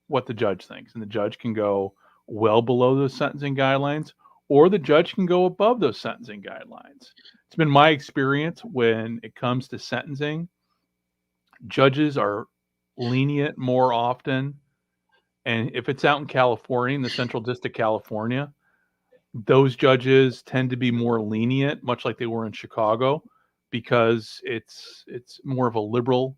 Speaker 2: what the judge thinks, and the judge can go well below those sentencing guidelines, or the judge can go above those sentencing guidelines. It's been my experience when it comes to sentencing, judges are lenient more often. And if it's out in California, in the Central District, California, those judges tend to be more lenient, much like they were in Chicago, because it's more of a liberal.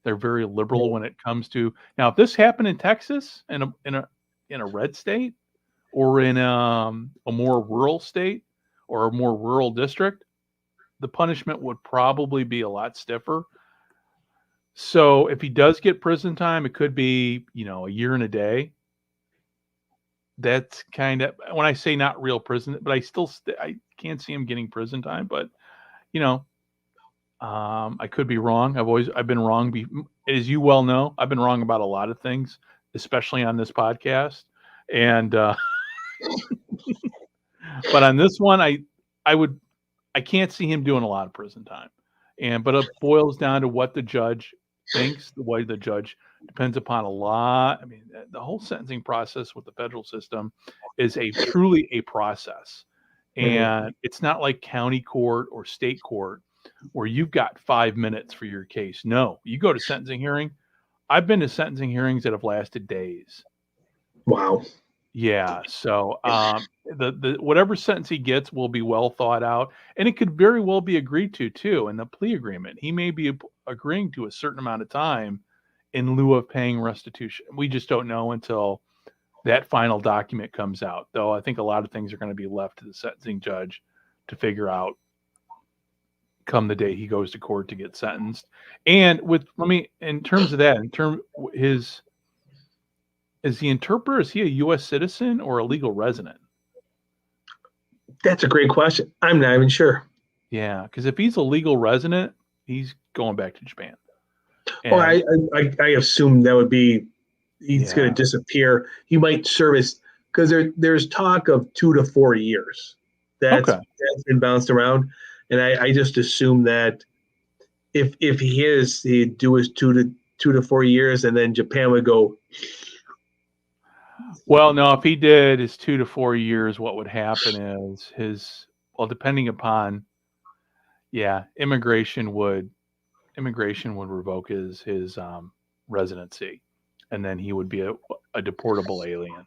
Speaker 2: They're very liberal when it comes to. Now, if this happened in Texas, in a red state, or in a more rural state or a more rural district, the punishment would probably be a lot stiffer. So if he does get prison time, it could be a year and a day. That's kind of, when I say not real prison, but I can't see him getting prison time. But I could be wrong. I've been wrong. As you well know, I've been wrong about a lot of things, especially on this podcast. And but on this one, I can't see him doing a lot of prison time. But it boils down to what the judge thinks. The way the judge depends upon a lot. I mean, the whole sentencing process with the federal system is truly a process. And it's not like county court or state court where you've got 5 minutes for your case. No, you go to sentencing hearing. I've been to sentencing hearings that have lasted days.
Speaker 3: Wow.
Speaker 2: Yeah. So the whatever sentence he gets will be well thought out, and it could very well be agreed to too in the plea agreement. He may be agreeing to a certain amount of time in lieu of paying restitution. We just don't know until that final document comes out, though. I think a lot of things are going to be left to the sentencing judge to figure out come the day he goes to court to get sentenced. And in terms of that, is the interpreter, is he a U.S. citizen or a legal resident?
Speaker 3: That's a great question. I'm not even sure.
Speaker 2: Yeah, because if he's a legal resident, he's going back to Japan.
Speaker 3: Well, I assume that would be he's going to disappear. He might service because there's talk of 2 to 4 years. That's been bounced around, and I just assume that if he'd do his 2 to 4 years, and then Japan would go.
Speaker 2: Well, no, if he did his 2 to 4 years, what would happen is depending upon, immigration would revoke his residency, and then he would be a deportable alien.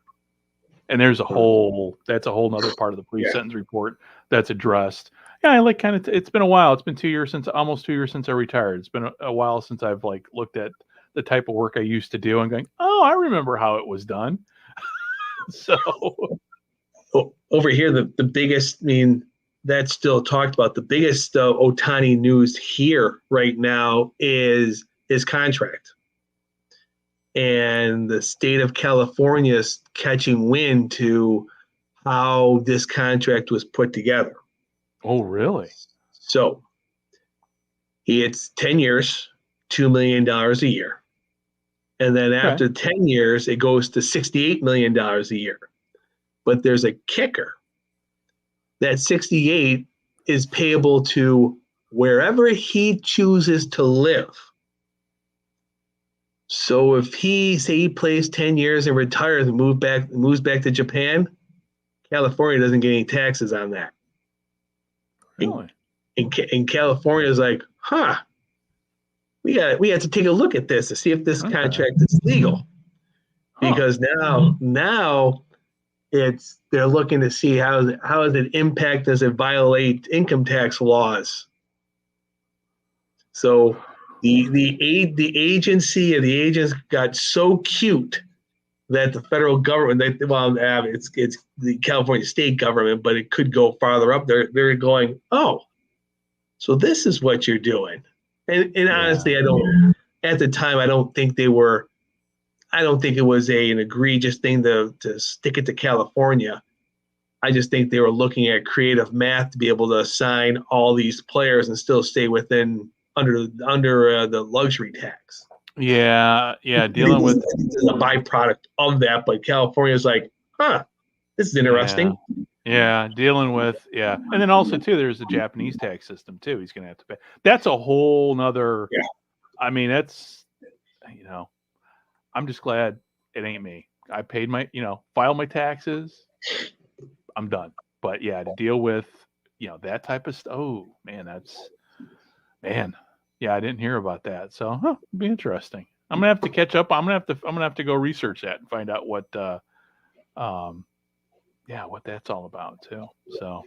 Speaker 2: And there's that's a whole nother part of the pre-sentence report that's addressed. Yeah, I like it's been a while. It's been almost 2 years since I retired. It's been a while since I've like looked at the type of work I used to do and going, oh, I remember how it was done. So
Speaker 3: over here, the biggest, I mean, that's still talked about. The biggest Ohtani news here right now is his contract. And the state of California is catching wind to how this contract was put together.
Speaker 2: Oh, really?
Speaker 3: So it's 10 years, $2 million a year. And then after 10 years, it goes to $68 million a year. But there's a kicker. That 68 is payable to wherever he chooses to live. So if he plays 10 years and retires and moves back to Japan, California doesn't get any taxes on that.
Speaker 2: Really?
Speaker 3: And California is like, we have to take a look at this to see if this contract is legal. Because now they're looking to see how does it impact, does it violate income tax laws? So the agency and the agents got so cute that the federal government, it's the California state government, but it could go farther up. They're going, oh, so this is what you're doing. And honestly, at the time, I don't think it was an egregious thing to stick it to California. I just think they were looking at creative math to be able to assign all these players and still stay under the luxury tax.
Speaker 2: Yeah, dealing with
Speaker 3: a byproduct of that, but California is like, this is interesting.
Speaker 2: Yeah, dealing with and then also too, there's the Japanese tax system too. He's going to have to pay. That's a whole nother. Yeah. I mean, that's I'm just glad it ain't me. I paid my filed my taxes. I'm done. But to deal with that type of stuff. Oh man, I didn't hear about that. So it'll be interesting. I'm gonna have to catch up. I'm gonna have to go research that and find out what what that's all about too. So,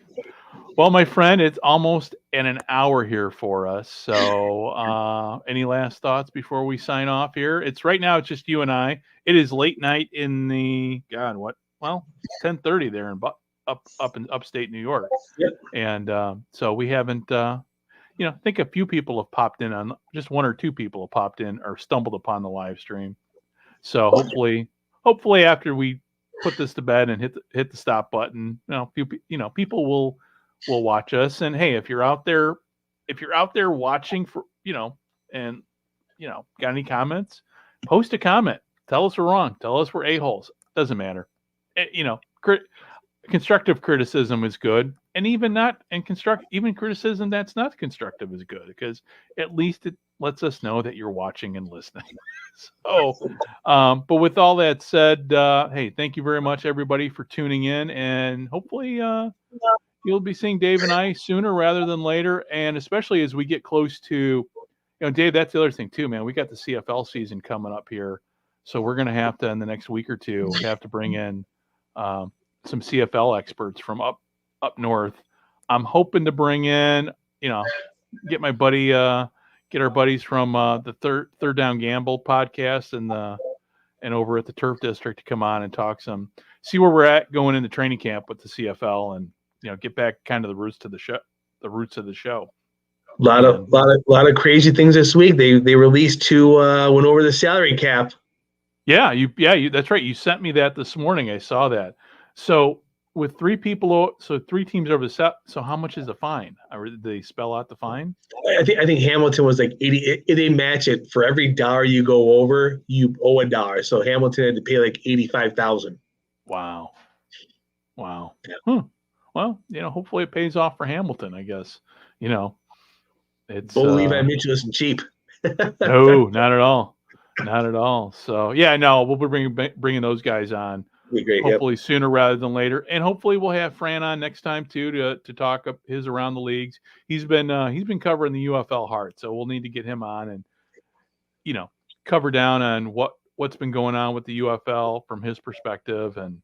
Speaker 2: well, my friend, it's almost an hour here for us. So, any last thoughts before we sign off here? Right now, it's just you and I. It is late night in the 10:30 there up in upstate New York.
Speaker 3: Yep.
Speaker 2: And so we haven't. I think a few people have popped in on, just one or two people have popped in or stumbled upon the live stream. So hopefully after we put this to bed and hit the stop button, people will watch us. And hey, if you're out there watching for, and got any comments, post a comment. Tell us we're wrong. Tell us we're a-holes. Doesn't matter. Constructive criticism is good, and even criticism that's not constructive is good, because at least it lets us know that you're watching and listening. So, but with all that said, hey, thank you very much, everybody, for tuning in, and hopefully you'll be seeing Dave and I sooner rather than later, and especially as we get close to, Dave, that's the other thing too, man. We got the CFL season coming up here, so we're going to have to, in the next week or two, bring in some CFL experts from up north. I'm hoping to bring in, get my buddy, get our buddies from the Third Down Gamble podcast and over at the Turf District to come on and see where we're at going into training camp with the CFL, and get back kind of the roots of the show.
Speaker 3: A lot of crazy things this week. They released went over the salary cap.
Speaker 2: Yeah, that's right. You sent me that this morning. I saw that. So with three teams over the set, so how much is the fine? Or did they spell out the fine?
Speaker 3: I think Hamilton was like 80. They match it for every dollar you go over, you owe $1. So Hamilton had to pay like $85,000.
Speaker 2: Wow. Yeah. Well, hopefully it pays off for Hamilton. I guess it's.
Speaker 3: Levi Mitchell isn't cheap.
Speaker 2: No, not at all. So we'll be bringing those guys on.
Speaker 3: Great,
Speaker 2: hopefully sooner rather than later, and hopefully we'll have Fran on next time too to talk up his around the leagues. He's been covering the UFL hard, so we'll need to get him on and cover down on what's been going on with the UFL from his perspective, and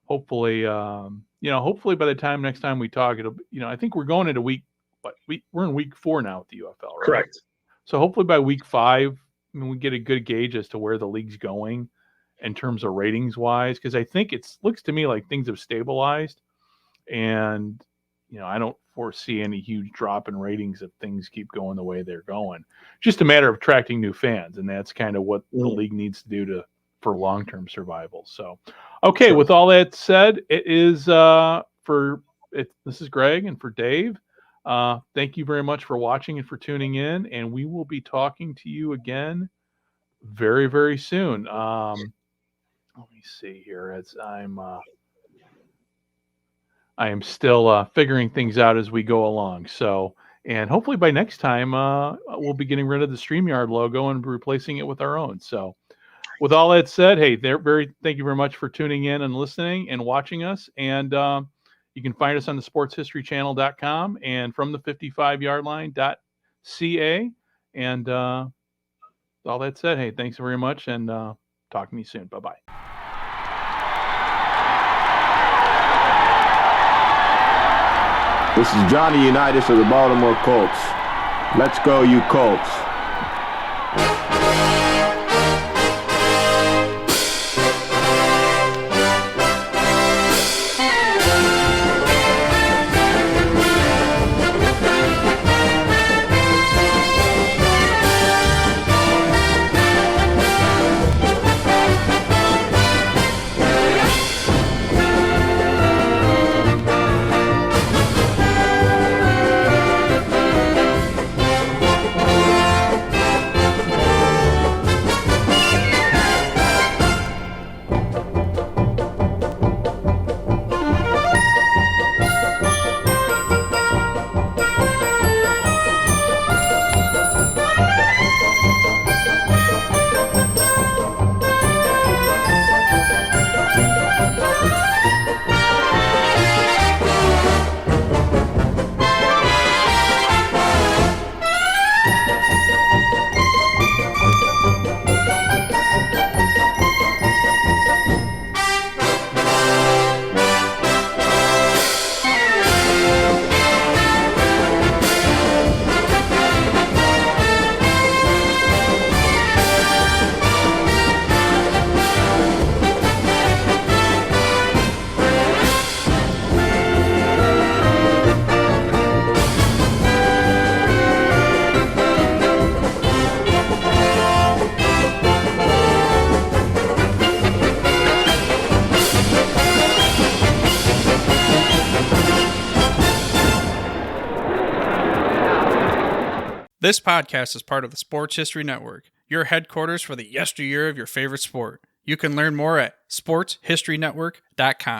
Speaker 2: hopefully, hopefully by the time next time we talk, it'll, I think we're going into we're in week 4 now with the UFL, right?
Speaker 3: Correct.
Speaker 2: So hopefully by week 5, we get a good gauge as to where the league's going in terms of ratings wise, because I think looks to me like things have stabilized, and I don't foresee any huge drop in ratings if things keep going the way they're going. Just a matter of attracting new fans, and that's kind of what the league needs to do for long-term survival. So, okay, with all that said, it is this is Greg, and for Dave, thank you very much for watching and for tuning in, and we will be talking to you again very, very soon. Let me see here as I am still figuring things out as we go along. So, and hopefully by next time, we'll be getting rid of the StreamYard logo and replacing it with our own. So, with all that said, hey, thank you very much for tuning in and listening and watching us. And you can find us on the sportshistorychannel.com and from the 55yardline.ca. And with all that said, hey, thanks very much, and talk to you soon. Bye-bye.
Speaker 4: This is Johnny Unitas of the Baltimore Colts. Let's go, you Colts.
Speaker 5: This podcast is part of the Sports History Network, your headquarters for the yesteryear of your favorite sport. You can learn more at sportshistorynetwork.com.